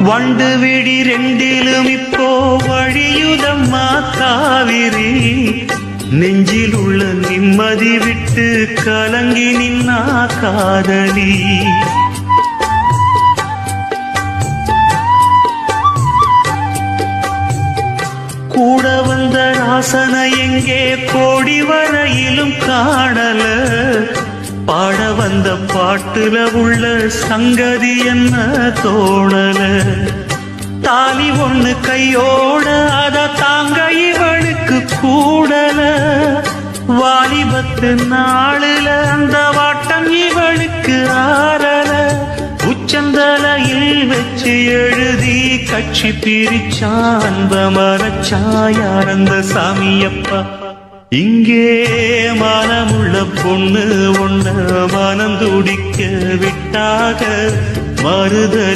வண்டு விடி ரெண்டிலும் இப்போ வழியுதம்மா காவிரி நெஞ்சில் உள்ள நிம்மதி விட்டு கலங்கி நின்னா காதலி கூட வந்த ராசனை எங்கே கோடி வரையிலும் காணல பாட வந்த பாட்டுல உள்ள சங்கதி என்ன தோணல தாலி ஒண்ணு கையோட அத தாங்க இவளுக்கு கூடல வாலிபத்து நாளுல அந்த வாட்டம் இவளுக்கு ஆறல உச்சந்தலையில் வச்சு எழுதி கட்சி பிரிச்சான் மரச்சாயார் அந்த சாமியப்பா இங்கே மனமுள்ள பொண்ணு ஒண்ண மனம் துடிக்க விட்டாக மறுதல்